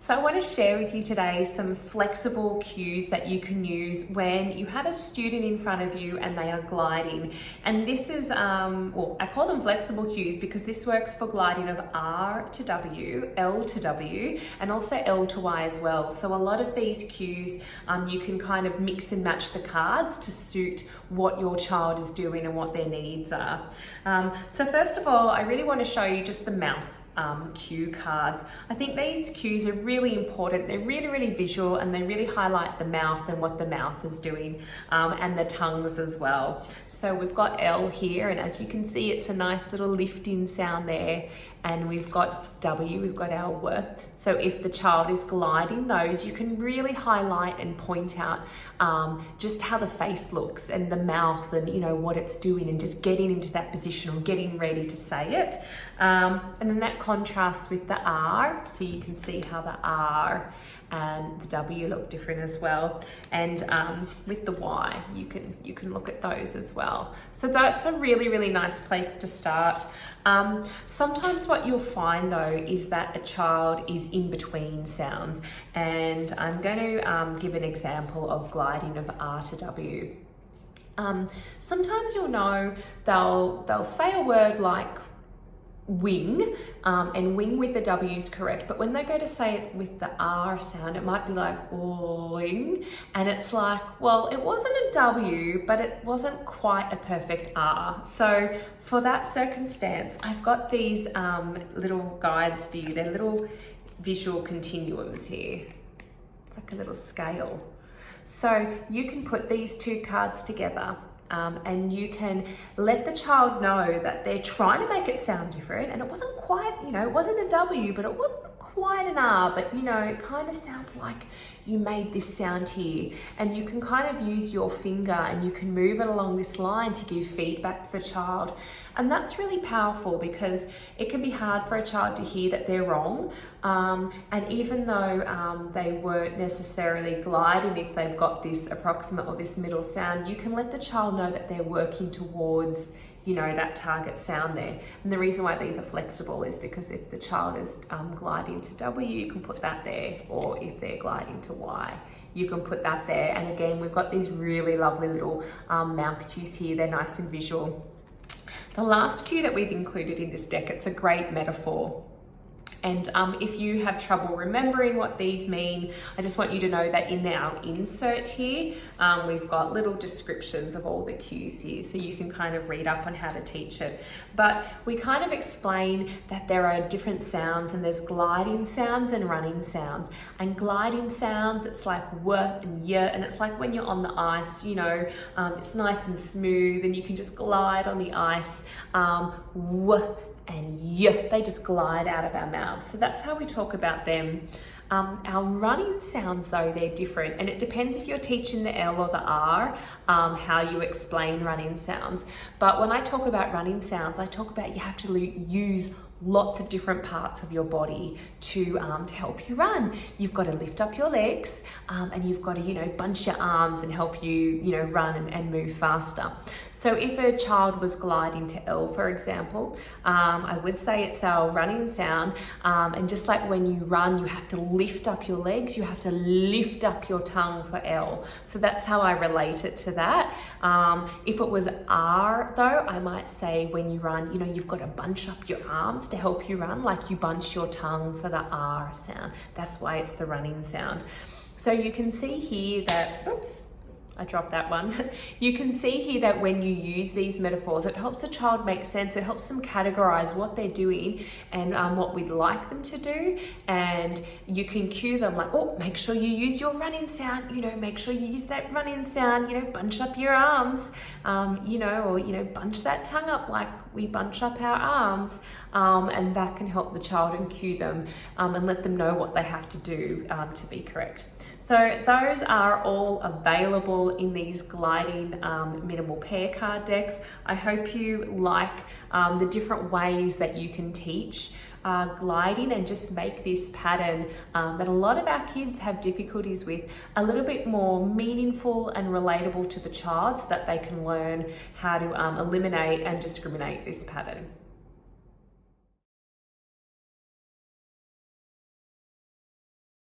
So I want to share with you today some flexible cues that you can use when you have a student in front of you and they are gliding. And this is, well, I call them flexible cues because this works for gliding of R to W, L to W, and also L to Y as well. So a lot of these cues, you can kind of mix and match the cards to suit what your child is doing and what their needs are. So first of all, I really want to show you just the mouth cue cards. I think these cues are really important. They're really visual and they really highlight the mouth and what the mouth is doing, and the tongues as well. So we've got L here, and as you can see, it's a nice little lifting sound there. And we've got W, we've got our W. So if the child is gliding those, you can really highlight and point out just how the face looks and the mouth and what it's doing, and just getting into that position or getting ready to say it. And then that contrasts with the R, so you can see how the R and the W look different as well. And with the Y, you can look at those as well. So that's a really nice place to start. Sometimes what you'll find though is that a child is in between sounds, and I'm going to give an example of gliding of R to W. Sometimes you'll know they'll say a word like wing, and wing with the W is correct, but when they go to say it with the R sound, it might be like wing, and it's like, well, it wasn't a W, but it wasn't quite a perfect R. So for that circumstance, I've got these little guides for you. They're little visual continuums here. It's like a little scale. So you can put these two cards together, and you can let the child know that they're trying to make it sound different, and it wasn't quite, it wasn't a W, but it wasn't quite an R, but it kind of sounds like you made this sound here. And you can kind of use your finger and you can move it along this line to give feedback to the child. And that's really powerful because it can be hard for a child to hear that they're wrong. And even though they weren't necessarily gliding, if they've got this approximate or this middle sound, you can let the child know that they're working towards that target sound there. And the reason why these are flexible is because if the child is gliding to W, you can put that there, or if they're gliding to Y, you can put that there. And again, we've got these really lovely little mouth cues here. They're nice and visual. The last cue that we've included in this deck, it's a great metaphor. And if you have trouble remembering what these mean, I just want you to know that in our insert here, we've got little descriptions of all the cues here, so you can kind of read up on how to teach it. But we kind of explain that there are different sounds, and there's gliding sounds and running sounds. And gliding sounds, it's like w and y, and it's like when you're on the ice, it's nice and smooth, and you can just glide on the ice. W and y, they just glide out of our mouths. So that's how we talk about them. Our running sounds though, they're different, and it depends if you're teaching the L or the R, how you explain running sounds. But when I talk about running sounds, I talk about you have to use lots of different parts of your body to help you run. You've got to lift up your legs, and you've got to bunch your arms and help you run and move faster. So if a child was gliding to L, for example, I would say it's our running sound, and just like when you run, you have to lift up your legs, you have to lift up your tongue for L. So that's how I relate it to that. If it was R though, I might say when you run, you've got to bunch up your arms to help you run, like you bunch your tongue for the R sound. That's why it's the running sound. So you can see here that, oops, I dropped that one. You can see here that when you use these metaphors, it helps the child make sense. It helps them categorize what they're doing and what we'd like them to do. And you can cue them like, oh, make sure you use your running sound, make sure you use that running sound, bunch up your arms, or, bunch that tongue up like we bunch up our arms. And that can help the child and cue them and let them know what they have to do to be correct. So those are all available in these gliding minimal pair card decks. I hope you like the different ways that you can teach gliding and just make this pattern that a lot of our kids have difficulties with a little bit more meaningful and relatable to the child, so that they can learn how to eliminate and discriminate this pattern.